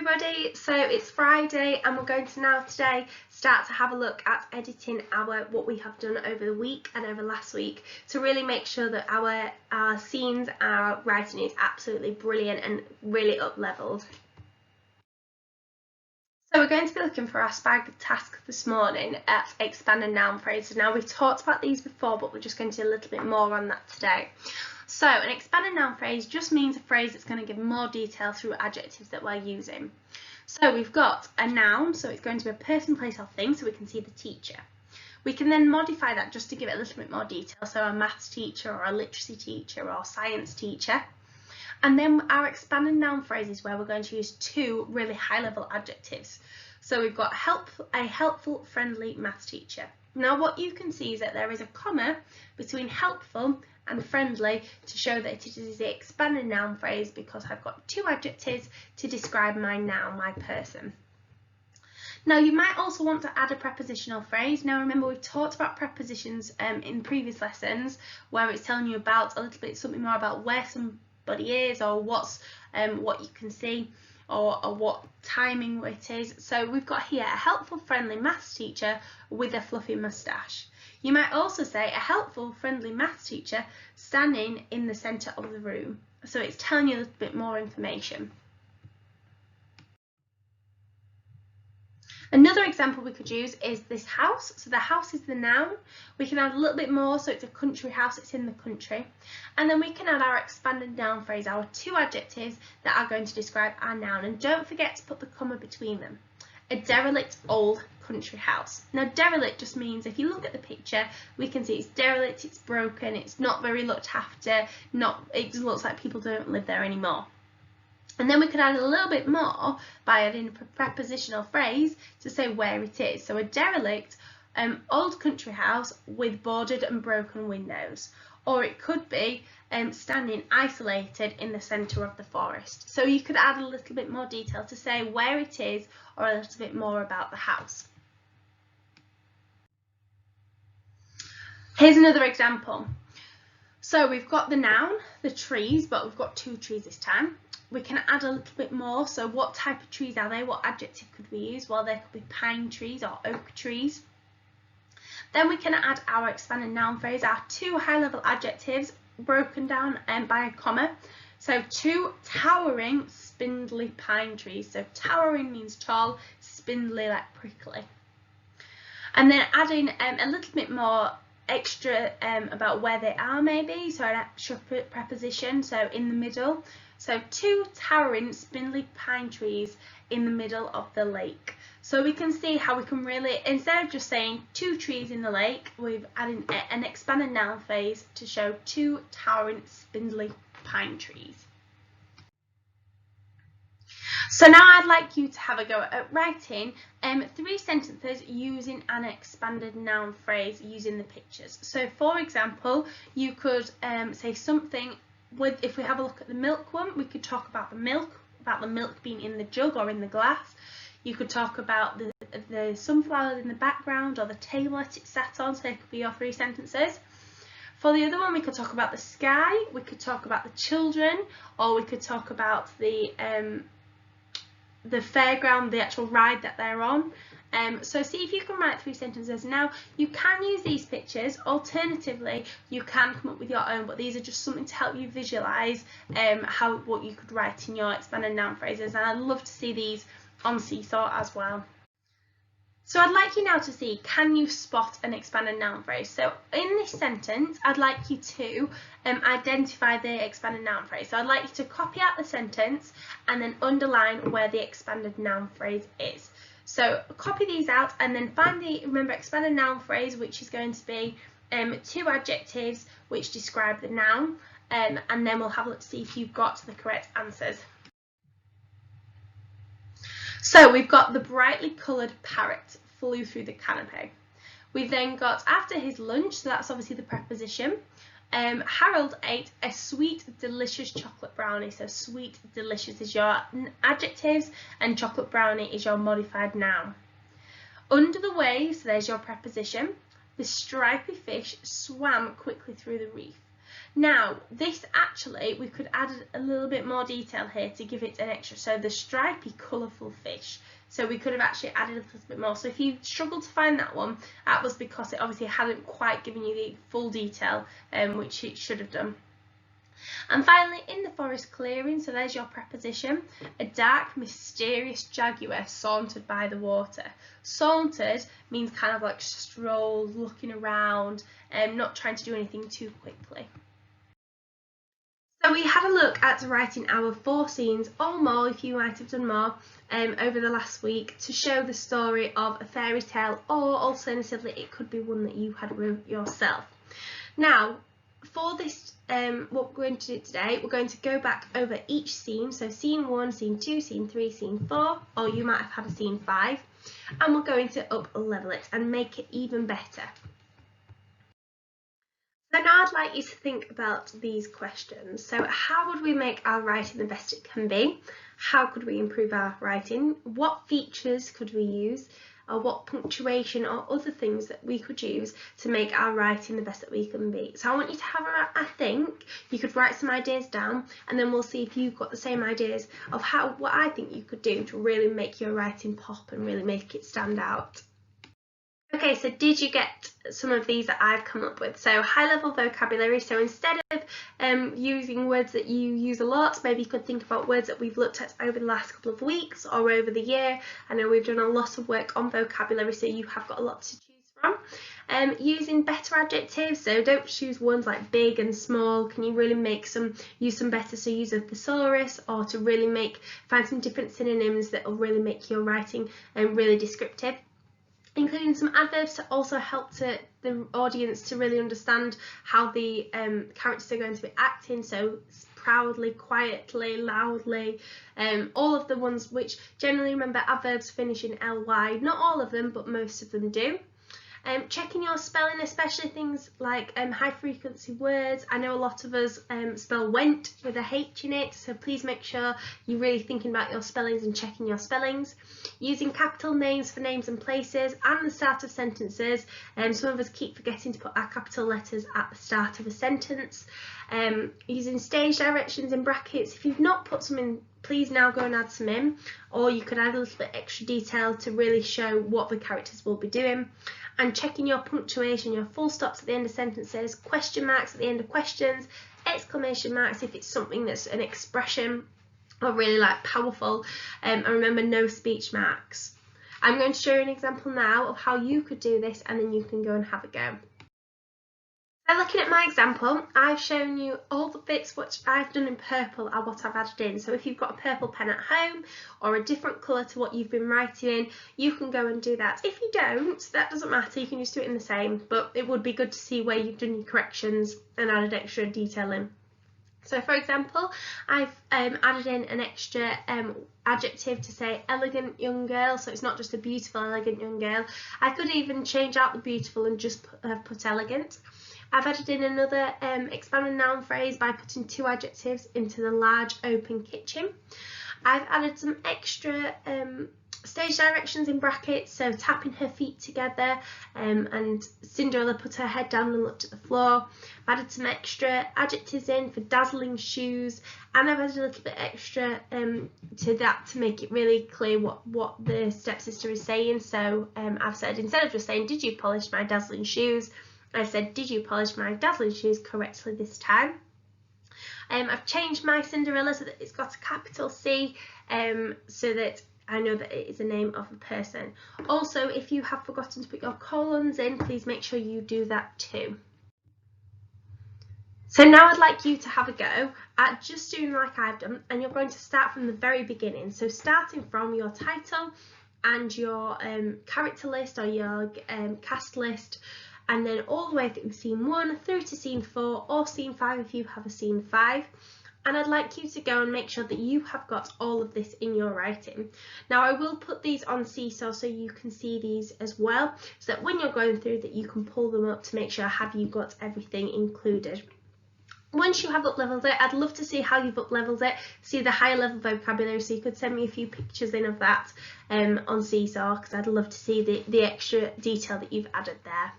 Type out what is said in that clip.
everybody, so it's Friday and we're going to now today start to have a look at editing what we have done over the week and over last week to really make sure that our scenes, our writing is absolutely brilliant and really up-leveled. So we're going to be looking for our SPAG task this morning at expanded noun phrases. Now we've talked about these before, but we're just going to do a little bit more on that today. So an expanded noun phrase just means a phrase that's going to give more detail through adjectives that we're using. So we've got a noun, so it's going to be a person, place or thing, so we can see the teacher. We can then modify that just to give it a little bit more detail, so a maths teacher or a literacy teacher or science teacher. And then our expanded noun phrase is where we're going to use two really high-level adjectives. So we've got a helpful, friendly maths teacher. Now what you can see is that there is a comma between helpful and friendly to show that it is the expanded noun phrase because I've got two adjectives to describe my noun, my person. Now you might also want to add a prepositional phrase. Now remember we talked about prepositions in previous lessons where it's telling you about a little bit something more about where somebody is or what you can see or what timing it is. So we've got here a helpful, friendly maths teacher with a fluffy moustache. You might also say a helpful, friendly maths teacher standing in the centre of the room. So it's telling you a little bit more information. Another example we could use is this house. So the house is the noun. We can add a little bit more, so it's a country house, it's in the country. And then we can add our expanded noun phrase, our two adjectives that are going to describe our noun. And don't forget to put the comma between them. A derelict old country house. Now derelict just means if you look at the picture we can see it's derelict, it's broken, it's not very looked after, it looks like people don't live there anymore. And then we could add a little bit more by adding a prepositional phrase to say where it is. So a derelict old country house with boarded and broken windows. Or it could be standing isolated in the centre of the forest. So you could add a little bit more detail to say where it is or a little bit more about the house. Here's another example. So we've got the noun, the trees, but we've got two trees this time. We can add a little bit more. So what type of trees are they? What adjective could we use? Well, there could be pine trees or oak trees. Then we can add our expanded noun phrase, our two high-level adjectives broken down by a comma. So two towering, spindly pine trees. So towering means tall, spindly like prickly. And then adding a little bit more extra about where they are maybe, so an extra preposition, so in the middle. So two towering, spindly pine trees in the middle of the lake. So we can see how we can really, instead of just saying two trees in the lake, we've added an expanded noun phrase to show two towering, spindly pine trees. So now I'd like you to have a go at writing 3 sentences using an expanded noun phrase using the pictures. So for example, you could say something with, if we have a look at the milk one, we could talk about the milk being in the jug or in the glass. You could talk about the sunflower in the background or the table that it sat on, so it could be your 3 sentences. For the other one, we could talk about the sky, we could talk about the children, or we could talk about the fairground, the actual ride that they're on. So see if you can write 3 sentences. Now you can use these pictures, alternatively you can come up with your own, but these are just something to help you visualise what you could write in your expanded noun phrases, and I'd love to see these on Seesaw as well. So I'd like you now to see, can you spot an expanded noun phrase? So in this sentence I'd like you to identify the expanded noun phrase. So I'd like you to copy out the sentence and then underline where the expanded noun phrase is. So copy these out and then find remember expanded noun phrase, which is going to be 2 adjectives which describe the noun, and then we'll have a look to see if you've got the correct answers. So we've got the brightly coloured parrot flew through the canopy. We've then got after his lunch, so that's obviously the preposition. Harold ate a sweet, delicious chocolate brownie. So sweet, delicious is your adjectives and chocolate brownie is your modified noun. Under the waves, there's your preposition. The stripy fish swam quickly through the reef. Now, this actually, we could add a little bit more detail here to give it an extra. So the stripy, colourful fish. So we could have actually added a little bit more. So if you struggled to find that one, that was because it obviously hadn't quite given you the full detail, which it should have done. And finally, in the forest clearing, so there's your preposition, a dark, mysterious jaguar sauntered by the water. Sauntered means kind of like strolled, looking around, not trying to do anything too quickly. So we had a look at writing our 4 scenes, or more if you might have done more, over the last week to show the story of a fairy tale, or alternatively it could be one that you had wrote yourself. Now, for this, what we're going to do today, we're going to go back over each scene, so scene 1, scene 2, scene 3, scene 4, or you might have had a scene 5, and we're going to up-level it and make it even better. So now I'd like you to think about these questions. So how would we make our writing the best it can be? How could we improve our writing? What features could we use? Or what punctuation or other things that we could use to make our writing the best that we can be? So I want you to have a think. You could write some ideas down, and then we'll see if you've got the same ideas of what I think you could do to really make your writing pop and really make it stand out. Okay, so did you get some of these that I've come up with? So high-level vocabulary, so instead of using words that you use a lot, maybe you could think about words that we've looked at over the last couple of weeks or over the year. I know we've done a lot of work on vocabulary, so you have got a lot to choose from. Using better adjectives, so don't choose ones like big and small. Can you really use some better, so use a thesaurus, or to really find some different synonyms that will really make your writing really descriptive. Including some adverbs to also help the audience to really understand how the characters are going to be acting, so proudly, quietly, loudly, all of the ones which generally, remember, adverbs finish in ly, not all of them, but most of them do. Checking your spelling, especially things like high frequency words. I know a lot of us spell went with a H in it, so please make sure you're really thinking about your spellings and checking your spellings. Using capital names for names and places and the start of sentences. Some of us keep forgetting to put our capital letters at the start of a sentence. Using stage directions in brackets. If you've not put some in, please now go and add some in, or you could add a little bit extra detail to really show what the characters will be doing. And checking your punctuation, your full stops at the end of sentences, question marks at the end of questions, exclamation marks if it's something that's an expression or really powerful, and remember, no speech marks. I'm going to show you an example now of how you could do this, and then you can go and have a go. So looking at my example, I've shown you all the bits which I've done in purple are what I've added in. So if you've got a purple pen at home or a different colour to what you've been writing in, you can go and do that. If you don't, that doesn't matter, you can just do it in the same, but it would be good to see where you've done your corrections and added extra detail in. So for example, I've added in an extra adjective to say elegant young girl, so it's not just a beautiful, elegant young girl. I could even change out the beautiful and just put elegant. I've added in another expanded noun phrase by putting 2 adjectives into the large open kitchen. I've added some extra stage directions in brackets, so tapping her feet together, and Cinderella put her head down and looked at the floor. I've added some extra adjectives in for dazzling shoes, and I've added a little bit extra to that to make it really clear what the stepsister is saying. So I've said, instead of just saying, did you polish my dazzling shoes, I said, did you polish my dazzling shoes correctly this time? I've changed my Cinderella so that it's got a capital C, so that I know that it is a name of a person. Also, if you have forgotten to put your colons in, please make sure you do that too. So now I'd like you to have a go at just doing like I've done, and you're going to start from the very beginning. So starting from your title and your character list or your cast list, and then all the way through scene 1 through to scene 4 or scene 5 if you have a scene 5. And I'd like you to go and make sure that you have got all of this in your writing. Now I will put these on Seesaw so you can see these as well, so that when you're going through that you can pull them up to make sure have you got everything included. Once you have up-leveled it, I'd love to see how you've up-leveled it, see the higher level vocabulary, so you could send me a few pictures in of that on Seesaw, because I'd love to see the extra detail that you've added there.